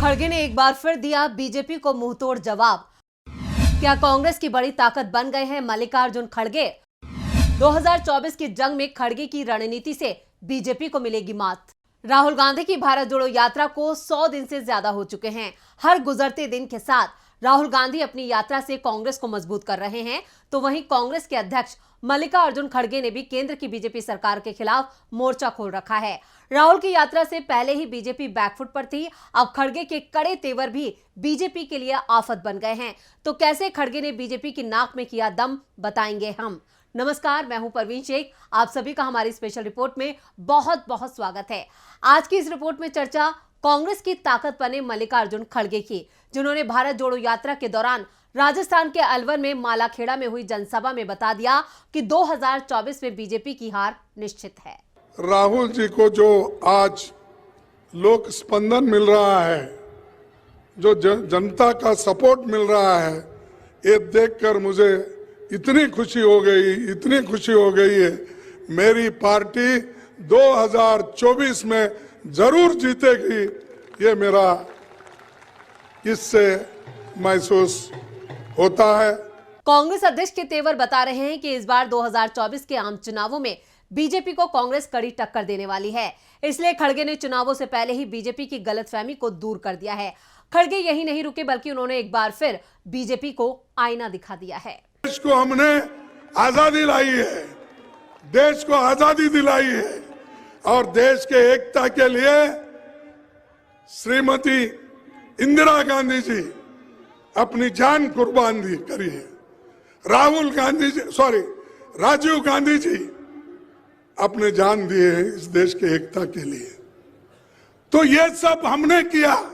खड़गे ने एक बार फिर दिया बीजेपी को मुंहतोड़ जवाब। क्या कांग्रेस की बड़ी ताकत बन गए हैं मल्लिकार्जुन खड़गे? 2024 की जंग में खड़गे की रणनीति से बीजेपी को मिलेगी मात। राहुल गांधी की भारत जोड़ो यात्रा को 100 दिन से ज्यादा हो चुके हैं। हर गुजरते दिन के साथ राहुल गांधी अपनी यात्रा से कांग्रेस को मजबूत कर रहे हैं, तो वहीं कांग्रेस के अध्यक्ष मल्लिकार्जुन खड़गे ने भी केंद्र की बीजेपी सरकार के खिलाफ मोर्चा खोल रखा है। राहुल की यात्रा से पहले ही बीजेपी बैकफुट पर थी, अब खड़गे के कड़े तेवर भी बीजेपी के लिए आफत बन गए हैं। तो कैसे खड़गे ने बीजेपी की नाक में किया दम, बताएंगे हम। नमस्कार, मैं हूं परवीन शेख। आप सभी का हमारी स्पेशल रिपोर्ट में बहुत बहुत स्वागत है। आज की इस रिपोर्ट में चर्चा कांग्रेस की ताकत बने मल्लिकार्जुन खड़गे की, जिन्होंने भारत जोड़ो यात्रा के दौरान राजस्थान के अलवर में मालाखेड़ा में हुई जनसभा में बता दिया कि 2024 में बीजेपी की हार निश्चित है। राहुल जी को जो आज लोक स्पंदन मिल रहा है, जो जनता का सपोर्ट मिल रहा है, ये देखकर मुझे इतनी खुशी हो गई है। मेरी पार्टी 2024 में जरूर जीतेगी, ये मेरा इससे महसूस होता है। कांग्रेस अध्यक्ष के तेवर बता रहे हैं कि इस बार 2024 के आम चुनावों में बीजेपी को कांग्रेस कड़ी टक्कर देने वाली है। इसलिए खड़गे ने चुनावों से पहले ही बीजेपी की गलतफहमी को दूर कर दिया है। खड़गे यही नहीं रुके, बल्कि उन्होंने एक बार फिर बीजेपी को आईना दिखा दिया है। देश को हमने आजादी लाई है, देश को आजादी दिलाई है, और देश के एकता के लिए श्रीमती इंदिरा गांधी जी अपनी जान कुर्बान करी है। राजीव गांधी जी अपने जान दिए हैं इस देश के एकता के लिए। तो ये सब हमने किया,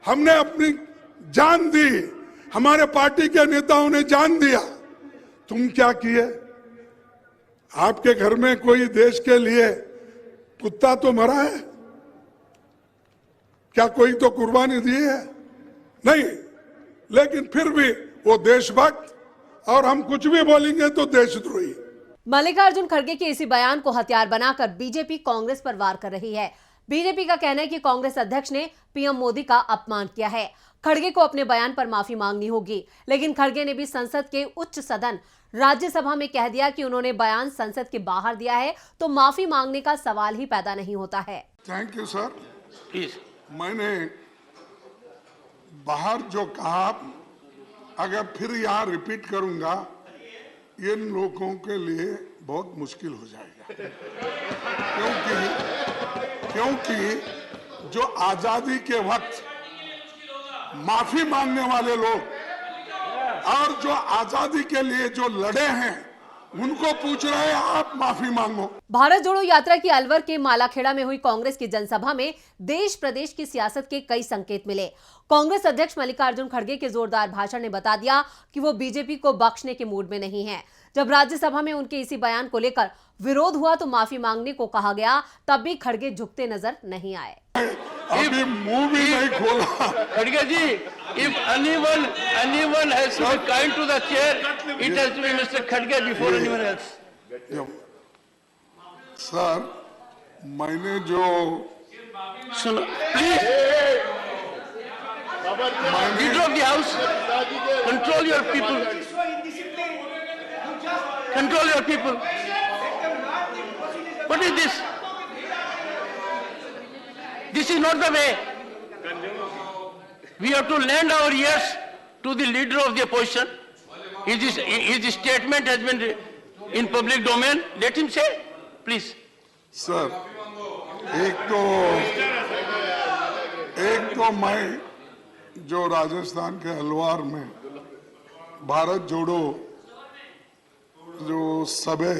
हमने अपनी जान दी, हमारे पार्टी के नेताओं ने जान दिया। तुम क्या किए? आपके घर में कोई देश के लिए कुत्ता तो मरा है? क्या कोई तो कुर्बानी दी है? नहीं, लेकिन फिर भी वो देशभक्त, और हम कुछ भी बोलेंगे तो देशद्रोही। मल्लिकार्जुन खड़गे के इसी बयान को हथियार बनाकर बीजेपी कांग्रेस पर वार कर रही है। बीजेपी का कहना है कि कांग्रेस अध्यक्ष ने पीएम मोदी का अपमान किया है। खड़गे को अपने बयान पर माफी मांगनी होगी, लेकिन खड़गे ने भी संसद के उच्च सदन राज्यसभा में कह दिया कि उन्होंने बयान संसद के बाहर दिया है, तो माफी मांगने का सवाल ही पैदा नहीं होता है। Thank you sir. प्लीज, मैंने बाहर जो कहा, अगर फिर यहाँ रिपीट करूंगा, इन लोगों के लिए बहुत मुश्किल हो जाएगा। क्योंकि जो आजादी के वक्त माफी मांगने वाले लोग और जो आजादी के लिए जो लड़े हैं, उनको पूछ रहे हैं आप माफी मांगो। भारत जोड़ो यात्रा की अलवर के मालाखेड़ा में हुई कांग्रेस की जनसभा में देश प्रदेश की सियासत के कई संकेत मिले। कांग्रेस अध्यक्ष मल्लिकार्जुन खड़गे के जोरदार भाषण ने बता दिया कि वो बीजेपी को बख्शने के मूड में नहीं है। जब राज्यसभा में उनके इसी बयान को लेकर विरोध हुआ तो माफी मांगने को कहा गया, तब भी खड़गे झुकते नजर नहीं आए। अभी मुंह भी नहीं खोला। खड़गे जी, if anyone has to be kind to the chair, it has to be Mr. Khadge before anyone else. Sir, मैंने जो सुनो, please, leader of the house, control your people. Control your people. What is this? This is not the way. We have to lend our ears to the leader of the opposition. His statement has been in public domain. Let him say, please. Sir, एक तो मैं जो राजस्थान के अलवर में भारत जोड़ो जो सभा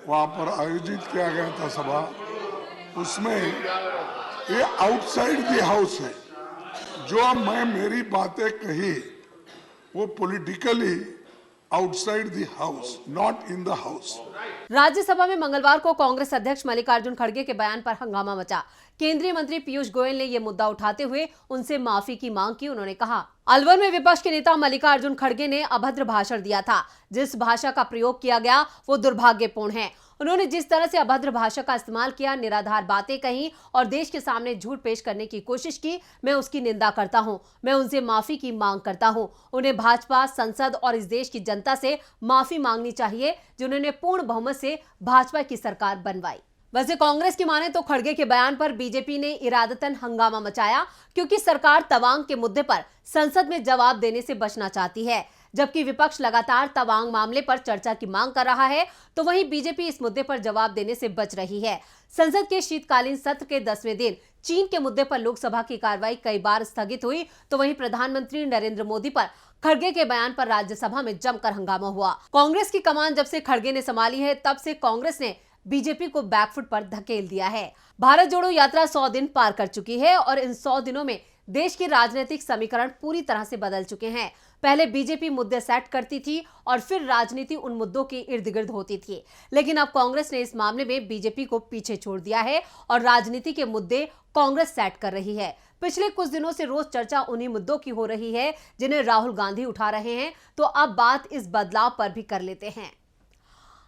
वहां पर आयोजित किया गया था सभा, उसमें ये आउटसाइड द हाउस है। जो मैं मेरी बातें कही वो politically outside the house, not in the house. Rajya Sabha में मंगलवार को कांग्रेस अध्यक्ष मल्लिकार्जुन खड़गे के बयान पर हंगामा मचा। केंद्रीय मंत्री पीयूष गोयल ने यह मुद्दा उठाते हुए उनसे माफी की मांग की। उन्होंने कहा, अलवर में विपक्ष के नेता मल्लिकार्जुन खड़गे ने अभद्र भाषण दिया था। जिस भाषा का प्रयोग किया गया वो दुर्भाग्यपूर्ण है। उन्होंने जिस तरह से अभद्र भाषा का इस्तेमाल किया, निराधार बातें कही और देश के सामने झूठ पेश करने की कोशिश की, मैं उसकी निंदा करता हूं। मैं उनसे माफी की मांग करता हूं। उन्हें भाजपा, संसद और इस देश की जनता से माफी मांगनी चाहिए जिन्होंने पूर्ण बहुमत से भाजपा की सरकार बनवाई। वैसे कांग्रेस की माने तो खड़गे के बयान पर बीजेपी ने इरादतन हंगामा मचाया, क्योंकि सरकार तवांग के मुद्दे पर संसद में जवाब देने से बचना चाहती है। जबकि विपक्ष लगातार तवांग मामले पर चर्चा की मांग कर रहा है, तो वहीं बीजेपी इस मुद्दे पर जवाब देने से बच रही है। संसद के शीतकालीन सत्र के 10वें दिन चीन के मुद्दे पर लोकसभा की कार्रवाई कई बार स्थगित हुई, तो वहीं प्रधानमंत्री नरेंद्र मोदी पर खड़गे के बयान पर राज्यसभा में जमकर हंगामा हुआ। कांग्रेस की कमान जब से खड़गे ने संभाली है, तब से कांग्रेस ने बीजेपी को बैकफुट पर धकेल दिया है। भारत जोड़ो यात्रा 100 दिन पार कर चुकी है और इन 100 दिनों में देश के राजनीतिक समीकरण पूरी तरह से बदल चुके हैं। पहले बीजेपी मुद्दे सेट करती थी और फिर राजनीति उन मुद्दों के इर्द गिर्द होती थी, लेकिन अब कांग्रेस ने इस मामले में बीजेपी को पीछे छोड़ दिया है और राजनीति के मुद्दे कांग्रेस सेट कर रही है। पिछले कुछ दिनों से रोज चर्चा उन्हीं मुद्दों की हो रही है जिन्हें राहुल गांधी उठा रहे हैं, तो अब बात इस बदलाव पर भी कर लेते हैं।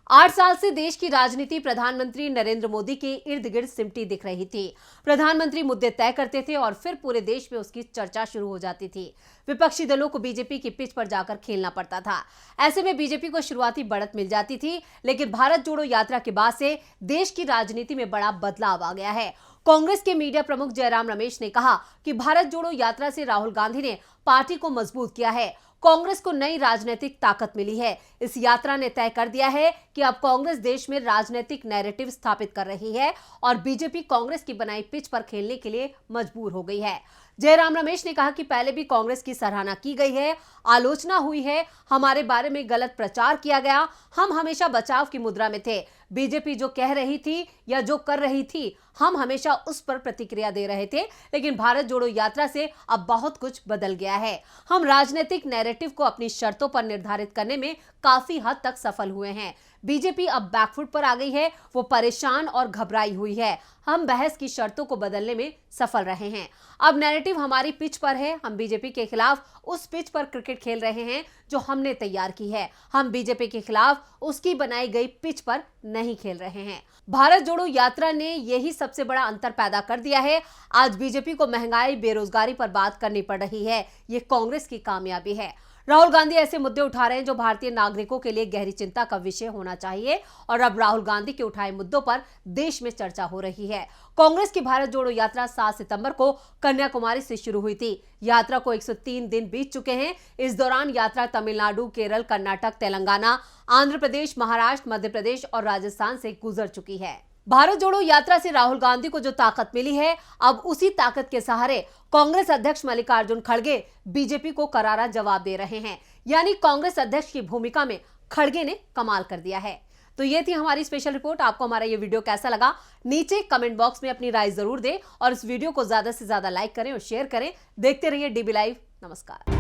8 साल से देश की राजनीति प्रधानमंत्री नरेंद्र मोदी के इर्द गिर्द सिमटी दिख रही थी। प्रधानमंत्री मुद्दे तय करते थे और फिर पूरे देश में उसकी चर्चा शुरू हो जाती थी। विपक्षी दलों को बीजेपी की पिच पर जाकर खेलना पड़ता था। ऐसे में बीजेपी को शुरुआती बढ़त मिल जाती थी, लेकिन भारत जोड़ो यात्रा के बाद से देश की राजनीति में बड़ा बदलाव आ गया है। कांग्रेस के मीडिया प्रमुख जयराम रमेश ने कहा कि भारत जोड़ो यात्रा से राहुल गांधी ने पार्टी को मजबूत किया है। कांग्रेस को नई राजनीतिक ताकत मिली है। इस यात्रा ने तय कर दिया है कि अब कांग्रेस देश में राजनीतिक नैरेटिव स्थापित कर रही है और बीजेपी कांग्रेस की बनाई पिच पर खेलने के लिए मजबूर हो गई है। जयराम रमेश ने कहा कि पहले भी कांग्रेस की सराहना की गई है, आलोचना हुई है, हमारे बारे में गलत प्रचार किया गया, हम हमेशा बचाव की मुद्रा में थे। बीजेपी जो कह रही थी या जो कर रही थी, हम हमेशा उस पर प्रतिक्रिया दे रहे थे, लेकिन भारत जोड़ो यात्रा से अब बहुत कुछ बदल गया है। हम राजनीतिक नैरेटिव को अपनी शर्तों पर निर्धारित करने में काफी हद तक सफल हुए हैं। बीजेपी अब बैकफुट पर आ गई है, वो परेशान और घबराई हुई है। हम बहस की शर्तों को बदलने में सफल रहे हैं। अब नैरेटिव हमारी पिच पर है। हम बीजेपी के खिलाफ उस पिच पर क्रिकेट खेल रहे हैं जो हमने तैयार की है। हम बीजेपी के खिलाफ उसकी बनाई गई पिच पर नहीं खेल रहे हैं। भारत जोड़ो यात्रा ने यही सबसे बड़ा अंतर पैदा कर दिया है। आज बीजेपी को महंगाई, बेरोजगारी पर बात करनी पड़ रही है। ये कांग्रेस की कामयाबी है। राहुल गांधी ऐसे मुद्दे उठा रहे हैं जो भारतीय नागरिकों के लिए गहरी चिंता का विषय होना चाहिए और अब राहुल गांधी के उठाए मुद्दों पर देश में चर्चा हो रही है। कांग्रेस की भारत जोड़ो यात्रा 7 सितंबर को कन्याकुमारी से शुरू हुई थी। यात्रा को 103 दिन बीत चुके हैं। इस दौरान यात्रा तमिलनाडु, केरल, कर्नाटक, तेलंगाना, आंध्र प्रदेश, महाराष्ट्र, मध्य प्रदेश और राजस्थान से गुजर चुकी है। भारत जोड़ो यात्रा से राहुल गांधी को जो ताकत मिली है, अब उसी ताकत के सहारे कांग्रेस अध्यक्ष मल्लिकार्जुन खड़गे बीजेपी को करारा जवाब दे रहे हैं। यानी कांग्रेस अध्यक्ष की भूमिका में खड़गे ने कमाल कर दिया है। तो ये थी हमारी स्पेशल रिपोर्ट। आपको हमारा ये वीडियो कैसा लगा, नीचे कमेंट बॉक्स में अपनी राय जरूर दें और इस वीडियो को ज्यादा से ज्यादा लाइक करें और शेयर करें। देखते रहिए डीबी लाइव। नमस्कार।